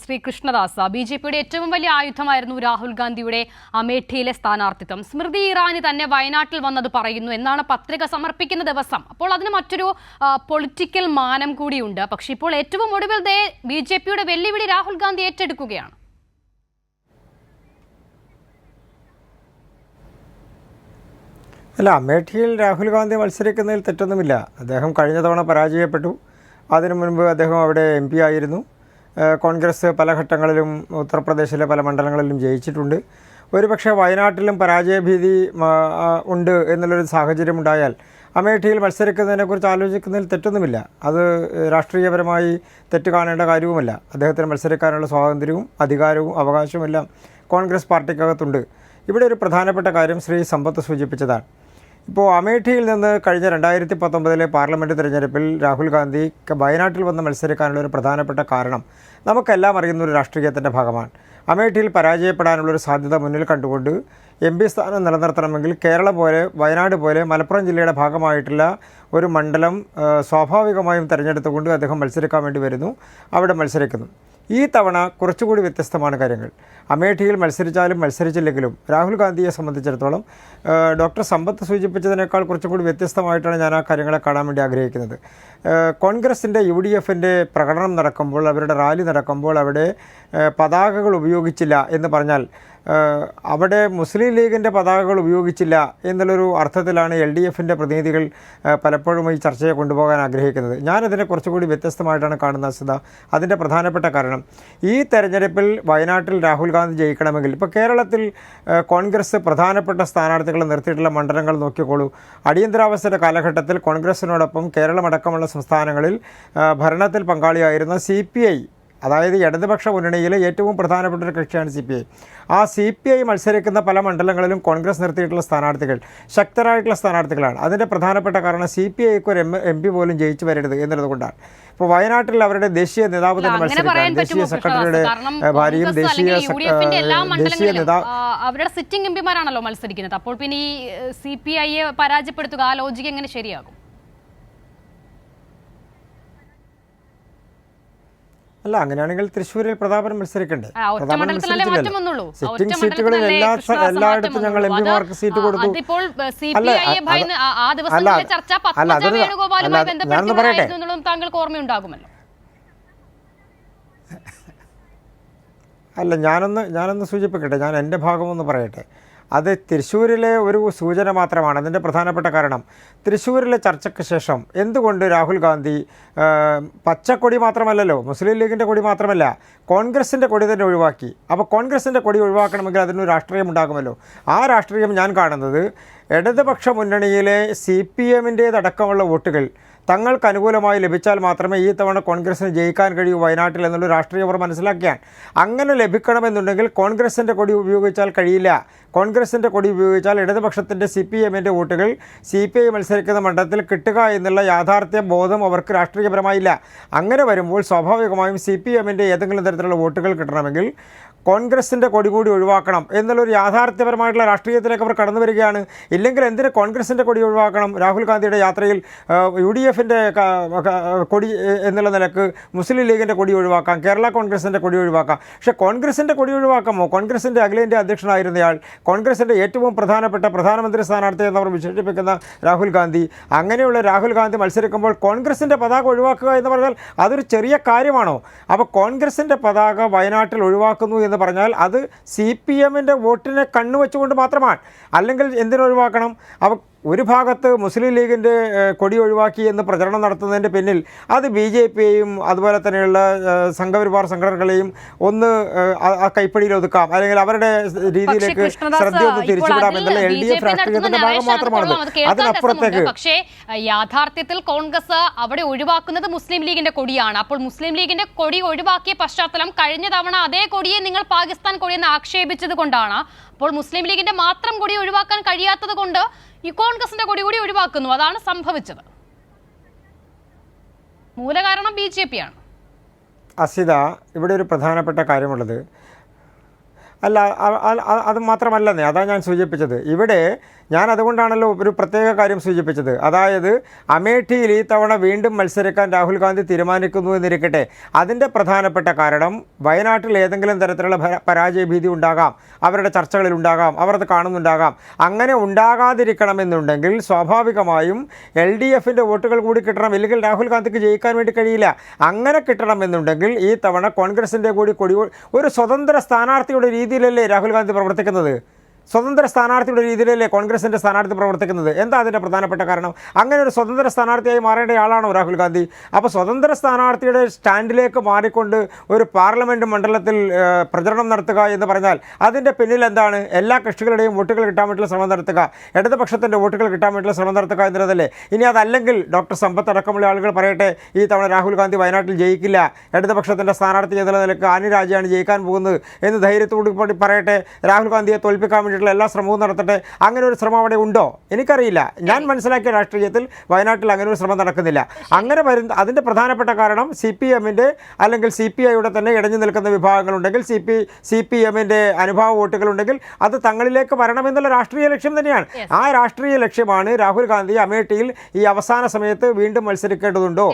ശ്രീ കൃഷ്ണദാസ്, ബി.ജെ.പിയുടെ ഏറ്റവും വലിയ ആയുധമായിരുന്നു രാഹുൽ ഗാന്ധിയുടെ അമേഠിയിലെ സ്ഥാനാർത്ഥിത്വം. സ്മൃതി ഇറാനി തന്നെ വയനാട്ടിൽ വന്നത് പറയുന്നു എന്നാണ് പത്രിക സമർപ്പിക്കുന്ന ദിവസം. അപ്പോൾ അതിന് മറ്റൊരു പൊളിറ്റിക്കൽ മാനം കൂടിയുണ്ട്. പക്ഷേ ഇപ്പോൾ ഏറ്റവും ഒടുവിൽ ബി.ജെ.പിയുടെ വെല്ലുവിളി രാഹുൽ ഗാന്ധി ഏറ്റെടുക്കുകയാണ്. അല്ല, അമേഠിയിൽ രാഹുൽ ഗാന്ധി മത്സരിക്കുന്നതിൽ തെറ്റൊന്നുമില്ല. അദ്ദേഹം കഴിഞ്ഞ തവണ പരാജയപ്പെട്ടു. അതിനു മുൻപ് അദ്ദേഹം അവിടെ MP ആയിരുന്നു. കോൺഗ്രസ് പല ഘട്ടങ്ങളിലും ഉത്തർപ്രദേശിലെ പല മണ്ഡലങ്ങളിലും ജയിച്ചിട്ടുണ്ട്. ഒരുപക്ഷെ വയനാട്ടിലും പരാജയഭീതി ഉണ്ട് എന്നുള്ളൊരു സാഹചര്യം ഉണ്ടായാൽ അമേഠിയിൽ മത്സരിക്കുന്നതിനെക്കുറിച്ച് ആലോചിക്കുന്നതിൽ തെറ്റൊന്നുമില്ല. അത് രാഷ്ട്രീയപരമായി തെറ്റ് കാണേണ്ട കാര്യവുമല്ല. അദ്ദേഹത്തിന് മത്സരിക്കാനുള്ള സ്വാതന്ത്ര്യവും അധികാരവും അവകാശവും എല്ലാം കോൺഗ്രസ് പാർട്ടിക്കകത്തുണ്ട്. ഇവിടെ ഒരു പ്രധാനപ്പെട്ട കാര്യം ശ്രീ സമ്പത്ത് സൂചിപ്പിച്ചതാണ്. ഇപ്പോൾ അമേഠിയിൽ നിന്ന് കഴിഞ്ഞ 2019 പാർലമെൻറ്റ് തിരഞ്ഞെടുപ്പിൽ രാഹുൽ ഗാന്ധി വയനാട്ടിൽ വന്ന് മത്സരിക്കാനുള്ള ഒരു പ്രധാനപ്പെട്ട കാരണം നമുക്കെല്ലാം അറിയുന്ന ഒരു രാഷ്ട്രീയത്തിൻ്റെ ഭാഗമാണ്. അമേഠിയിൽ പരാജയപ്പെടാനുള്ളൊരു സാധ്യത മുന്നിൽ കണ്ടുകൊണ്ട് MP സ്ഥാനം നിലനിർത്തണമെങ്കിൽ കേരളം പോലെ വയനാട് പോലെ മലപ്പുറം ജില്ലയുടെ ഭാഗമായിട്ടുള്ള ഒരു മണ്ഡലം സ്വാഭാവികമായും തിരഞ്ഞെടുത്തുകൊണ്ട് അദ്ദേഹം മത്സരിക്കാൻ വേണ്ടി വരുന്നു. അവിടെ മത്സരിക്കുന്നു. ഈ തവണ കുറച്ചുകൂടി വ്യത്യസ്തമാണ് കാര്യങ്ങൾ. അമേഠിയിൽ മത്സരിച്ചാലും മത്സരിച്ചില്ലെങ്കിലും രാഹുൽ ഗാന്ധിയെ സംബന്ധിച്ചിടത്തോളം ഡോക്ടർ സമ്പത്ത് സൂചിപ്പിച്ചതിനേക്കാൾ കുറച്ചുകൂടി വ്യത്യസ്തമായിട്ടാണ് ഞാൻ ആ കാര്യങ്ങളെ കാണാൻ വേണ്ടി ആഗ്രഹിക്കുന്നത്. കോൺഗ്രസിൻ്റെ UDFൻ്റെ പ്രകടനം നടക്കുമ്പോൾ, അവരുടെ റാലി നടക്കുമ്പോൾ അവിടെ പതാകകൾ ഉപയോഗിച്ചില്ല എന്ന് പറഞ്ഞാൽ അവിടെ മുസ്ലിം ലീഗിൻ്റെ പതാകകൾ ഉപയോഗിച്ചില്ല എന്നുള്ളൊരു അർത്ഥത്തിലാണ് LDFൻ്റെ പ്രതിനിധികൾ പലപ്പോഴും ഈ ചർച്ചയെ കൊണ്ടുപോകാൻ ആഗ്രഹിക്കുന്നത്. ഞാനതിനെ കുറച്ചുകൂടി വ്യത്യസ്തമായിട്ടാണ് കാണുന്നത് അസിത. അതിൻ്റെ പ്രധാനപ്പെട്ട കാരണം ഈ തെരഞ്ഞെടുപ്പിൽ വയനാട്ടിൽ രാഹുൽ ഗാന്ധി ജയിക്കണമെങ്കിൽ ഇപ്പോൾ കേരളത്തിൽ കോൺഗ്രസ് പ്രധാനപ്പെട്ട സ്ഥാനാർത്ഥികളെ നിർത്തിയിട്ടുള്ള മണ്ഡലങ്ങൾ നോക്കിക്കോളൂ. അടിയന്തരാവസ്ഥയുടെ കാലഘട്ടത്തിൽ കോൺഗ്രസിനോടൊപ്പം കേരളമടക്കമുള്ള സംസ്ഥാനങ്ങളിൽ ഭരണത്തിൽ പങ്കാളിയായിരുന്ന CPI, അതായത് ഇടതുപക്ഷ മുന്നണിയിലെ ഏറ്റവും പ്രധാനപ്പെട്ട ഒരു കക്ഷിയാണ് CPI. ആ CPI മത്സരിക്കുന്ന പല മണ്ഡലങ്ങളിലും കോൺഗ്രസ് നിർത്തിയിട്ടുള്ള സ്ഥാനാർത്ഥികൾ ശക്തരായിട്ടുള്ള സ്ഥാനാർത്ഥികളാണ്. അതിൻ്റെ പ്രധാനപ്പെട്ട കാരണം CPIക്ക് ഒരു MP പോലും ജയിച്ചു വരരുത് എന്നുള്ളതുകൊണ്ടാണ്. ഇപ്പോൾ വയനാട്ടിൽ അവരുടെ ദേശീയ നേതാവ് തന്നെ മത്സരിക്കാൻ, ദേശീയ സെക്രട്ടറിയുടെ ഭാര്യയും ദേശീയ നേതാവ് അവരുടെ സിറ്റിംഗ് MPമാരാണല്ലോ മത്സരിക്കുന്നത്. അപ്പോൾ പിന്നെ ഈ CPIയെ പരാജയപ്പെടുത്തുക, ആ ലോജിക്ക് എങ്ങനെ ശരിയാകും? അല്ല, അങ്ങനെയാണെങ്കിൽ തൃശ്ശൂരിൽ പ്രതാപൻ മത്സരിക്കണ്ടേ? സിറ്റിംഗ് സീറ്റുകളിൽ എല്ലായിടത്തും ഞങ്ങൾ MPമാർക്ക് സീറ്റ് കൊടുത്തു. ഞാനൊന്ന് പറയട്ടെ, അല്ല ഞാനൊന്ന് സൂചിപ്പിക്കട്ടെ, ഞാൻ എൻ്റെ ഭാഗമൊന്ന് പറയട്ടെ. അത് തൃശ്ശൂരിലെ ഒരു സൂചന മാത്രമാണ്. അതിൻ്റെ പ്രധാനപ്പെട്ട കാരണം തൃശ്ശൂരിലെ ചർച്ചയ്ക്ക് ശേഷം എന്തുകൊണ്ട് രാഹുൽ ഗാന്ധി പച്ചക്കൊടി മാത്രമല്ലല്ലോ, മുസ്ലിം ലീഗിൻ്റെ കൊടി മാത്രമല്ല, കോൺഗ്രസിൻ്റെ കൊടി തന്നെ ഒഴിവാക്കി. അപ്പോൾ കോൺഗ്രസിൻ്റെ കൊടി ഒഴിവാക്കണമെങ്കിൽ അതിനൊരു രാഷ്ട്രീയം ഉണ്ടാകുമല്ലോ. ആ രാഷ്ട്രീയം ഞാൻ കാണുന്നത് ഇടതുപക്ഷ മുന്നണിയിലെ CPMൻ്റേതടക്കമുള്ള വോട്ടുകൾ തങ്ങൾക്ക് അനുകൂലമായി ലഭിച്ചാൽ മാത്രമേ ഈ തവണ കോൺഗ്രസിന് ജയിക്കാൻ കഴിയൂ വയനാട്ടിൽ എന്നുള്ള രാഷ്ട്രീയം അവർ മനസ്സിലാക്കിയാണ്. അങ്ങനെ ലഭിക്കണമെന്നുണ്ടെങ്കിൽ കോൺഗ്രസിൻ്റെ കൊടി ഉപയോഗിച്ചാൽ കഴിയില്ല. കോൺഗ്രസിൻ്റെ കൊടി ഉപയോഗിച്ചാൽ ഇടതുപക്ഷത്തിൻ്റെ CPMൻ്റെ വോട്ടുകൾ CPI മത്സരിക്കുന്ന മണ്ഡലത്തിൽ കിട്ടുക എന്നുള്ള യാഥാർത്ഥ്യ ബോധം അവർക്ക് രാഷ്ട്രീയപരമായില്ല. അങ്ങനെ വരുമ്പോൾ സ്വാഭാവികമായും CPMൻ്റെ ഏതെങ്കിലും തരത്തിലുള്ള വോട്ടുകൾ കിട്ടണമെങ്കിൽ കോൺഗ്രസിൻ്റെ കൊടി കൂടി ഒഴിവാക്കണം എന്നുള്ളൊരു യാഥാർത്ഥ്യപരമായിട്ടുള്ള രാഷ്ട്രീയത്തിലേക്ക് അവർ കടന്നു വരികയാണ്. ഇല്ലെങ്കിൽ എന്തിന് കോൺഗ്രസിൻ്റെ കൊടി ഒഴിവാക്കണം? രാഹുൽ ഗാന്ധിയുടെ യാത്രയിൽ UDFൻ്റെ കൊടി എന്നുള്ള നിലക്ക് മുസ്ലിം ലീഗിൻ്റെ കൊടി ഒഴിവാക്കാം, കേരള കോൺഗ്രസിൻ്റെ കൊടി ഒഴിവാക്കാം. പക്ഷേ കോൺഗ്രസിൻ്റെ കൊടി ഒഴിവാക്കാമോ? കോൺഗ്രസിൻ്റെ അഖിലേന്ത്യാ അധ്യക്ഷനായിരുന്നയാൾ, കോൺഗ്രസിൻ്റെ ഏറ്റവും പ്രധാനപ്പെട്ട പ്രധാനമന്ത്രി സ്ഥാനാർത്ഥി എന്നവർ വിശേഷിപ്പിക്കുന്ന രാഹുൽ ഗാന്ധി, അങ്ങനെയുള്ള രാഹുൽ ഗാന്ധി മത്സരിക്കുമ്പോൾ കോൺഗ്രസിൻ്റെ പതാക ഒഴിവാക്കുക എന്ന് പറഞ്ഞാൽ അതൊരു ചെറിയ കാര്യമാണോ? അപ്പോൾ കോൺഗ്രസിൻ്റെ പതാക വയനാട്ടിൽ ഒഴിവാക്കുന്നു എന്ന് പറഞ്ഞാൽ അത് CPMൻ്റെ വോട്ടിനെ കണ്ണുവെച്ചുകൊണ്ട് മാത്രമാണ്. അല്ലെങ്കിൽ എന്തിനൊഴിവാക്കണം? അപ്പോൾ ഒരു ഭാഗത്ത് മുസ്ലിം ലീഗിൻ്റെ കൊടി ഒഴിവാക്കി എന്ന് പ്രചരണം നടത്തുന്നതിൻ്റെ പിന്നിൽ അത് BJPയെയും അതുപോലെ തന്നെയുള്ള സംഘപരിവാർ സംഘടനകളെയും ഒന്ന് ആ കൈപ്പിടിയിൽ ഒതുക്കാം, അല്ലെങ്കിൽ അവരുടെ രീതിയിലേക്ക് ശ്രദ്ധ ഒന്ന് തിരിച്ചുവിടാം എന്നുള്ള LDF രാഷ്ട്രീയത്തിൻ്റെ ഭാഗം മാത്രമാണത്. അതിനപ്പുറത്തേക്ക് പക്ഷേ യാഥാർത്ഥ്യത്തിൽ കോൺഗ്രസ് അവിടെ ഒഴിവാക്കുന്നത് മുസ്ലിം ലീഗിന്റെ കൊടിയാണ്. അപ്പോൾ മുസ്ലിം ലീഗിന്റെ കൊടി ഒഴിവാക്കിയ പശ്ചാത്തലം കഴിഞ്ഞ തവണ അതേ കൊടിയെ നിങ്ങൾ പാകിസ്ഥാൻ കൊടിയെന്ന് ആക്ഷേപിച്ചത് കൊണ്ടാണ്. അപ്പോൾ മുസ്ലിം ലീഗിന്റെ മാത്രം കൊടി ഒഴിവാക്കാൻ കഴിയാത്തത് കൊണ്ട് ഈ കോൺഗ്രസിന്റെ കൊടി കൂടി ഒഴിവാക്കുന്നു. അതാണ് സംഭവിച്ചത്. മൂലകാരണം BJP ആണ്. അസിത, ഇവിടെ ഒരു പ്രധാനപ്പെട്ട കാര്യമുള്ളത്, അല്ല അത് മാത്രമല്ലെന്നേ, അതാണ് ഞാൻ സൂചിപ്പിച്ചത്. ഇവിടെ ഞാൻ അതുകൊണ്ടാണല്ലോ ഒരു പ്രത്യേക കാര്യം സൂചിപ്പിച്ചത്. അതായത് അമേഠിയിൽ ഈ തവണ വീണ്ടും മത്സരിക്കാൻ രാഹുൽ ഗാന്ധി തീരുമാനിക്കുന്നു എന്നിരിക്കട്ടെ, അതിൻ്റെ പ്രധാനപ്പെട്ട കാരണം വയനാട്ടിൽ ഏതെങ്കിലും തരത്തിലുള്ള പരാജയ ഭീതി ഉണ്ടാകാം, അവരുടെ ചർച്ചകളിൽ ഉണ്ടാകാം, അവർ അത് കാണുന്നുണ്ടാകാം. അങ്ങനെ ഉണ്ടാകാതിരിക്കണമെന്നുണ്ടെങ്കിൽ സ്വാഭാവികമായും LDFൻ്റെ വോട്ടുകൾ കൂടി കിട്ടണം, ഇല്ലെങ്കിൽ രാഹുൽ ഗാന്ധിക്ക് ജയിക്കാൻ വേണ്ടി കഴിയില്ല. അങ്ങനെ കിട്ടണമെന്നുണ്ടെങ്കിൽ ഈ തവണ കോൺഗ്രസിൻ്റെ കൂടി ഒരു സ്വതന്ത്ര സ്ഥാനാർത്ഥിയുടെ രീതിയിലല്ലേ രാഹുൽ ഗാന്ധി പ്രവർത്തിക്കുന്നത്? സ്വതന്ത്ര സ്ഥാനാർത്ഥിയുടെ രീതിയിലല്ലേ കോൺഗ്രസിൻ്റെ സ്ഥാനാർത്ഥി പ്രവർത്തിക്കുന്നത്? എന്താ അതിൻ്റെ പ്രധാനപ്പെട്ട കാരണം? അങ്ങനെ ഒരു സ്വതന്ത്ര സ്ഥാനാർത്ഥിയായി മാറേണ്ട ആളാണോ രാഹുൽ ഗാന്ധി? അപ്പോൾ സ്വതന്ത്ര സ്ഥാനാർത്ഥിയുടെ സ്റ്റാൻഡിലേക്ക് മാറിക്കൊണ്ട് ഒരു പാർലമെൻറ്റ് മണ്ഡലത്തിൽ പ്രചരണം നടത്തുക എന്ന് പറഞ്ഞാൽ അതിൻ്റെ പിന്നിൽ എന്താണ്? എല്ലാ കക്ഷികളുടെയും വോട്ടുകൾ കിട്ടാൻ വേണ്ടിയുള്ള ശ്രമം നടത്തുക, ഇടതുപക്ഷത്തിൻ്റെ വോട്ടുകൾ കിട്ടാൻ വേണ്ടിയുള്ള ശ്രമം നടത്തുക എന്നതല്ലേ. ഇനി അതല്ലെങ്കിൽ ഡോക്ടർ സമ്പത്ത് അടക്കമുള്ള ആളുകൾ പറയട്ടെ, ഈ തവണ രാഹുൽ ഗാന്ധി വയനാട്ടിൽ ജയിക്കില്ല, ഇടതുപക്ഷത്തിൻ്റെ സ്ഥാനാർത്ഥി എന്നുള്ള നിലക്ക് ആനി രാജയാണ് ജയിക്കാൻ പോകുന്നത് എന്ന് ധൈര്യത്തോട് കൂടി പറയട്ടെ, രാഹുൽ ഗാന്ധിയെ തോൽപ്പിക്കാൻ വേണ്ടി എല്ലാ ശ്രമവും നടത്തട്ടെ. അങ്ങനെ ഒരു ശ്രമം അവിടെ ഉണ്ടോ? എനിക്കറിയില്ല. ഞാൻ മനസ്സിലാക്കിയ രാഷ്ട്രീയത്തിൽ വയനാട്ടിൽ അങ്ങനെ ഒരു ശ്രമം നടക്കുന്നില്ല. അങ്ങനെ വരുന്ന അതിൻ്റെ പ്രധാനപ്പെട്ട കാരണം CPMൻ്റെ അല്ലെങ്കിൽ CPIയുടെ തന്നെ ഇടഞ്ഞു നിൽക്കുന്ന വിഭാഗങ്ങളുണ്ടെങ്കിൽ, CPMൻ്റെ അനുഭാവ വോട്ടുകളുണ്ടെങ്കിൽ അത് തങ്ങളിലേക്ക് വരണമെന്നുള്ള രാഷ്ട്രീയ ലക്ഷ്യം തന്നെയാണ്. ആ രാഷ്ട്രീയ ലക്ഷ്യമാണ് രാഹുൽ ഗാന്ധി അമേഠിയിൽ ഈ അവസാന സമയത്ത് വീണ്ടും മത്സരിക്കേണ്ടതുണ്ടോ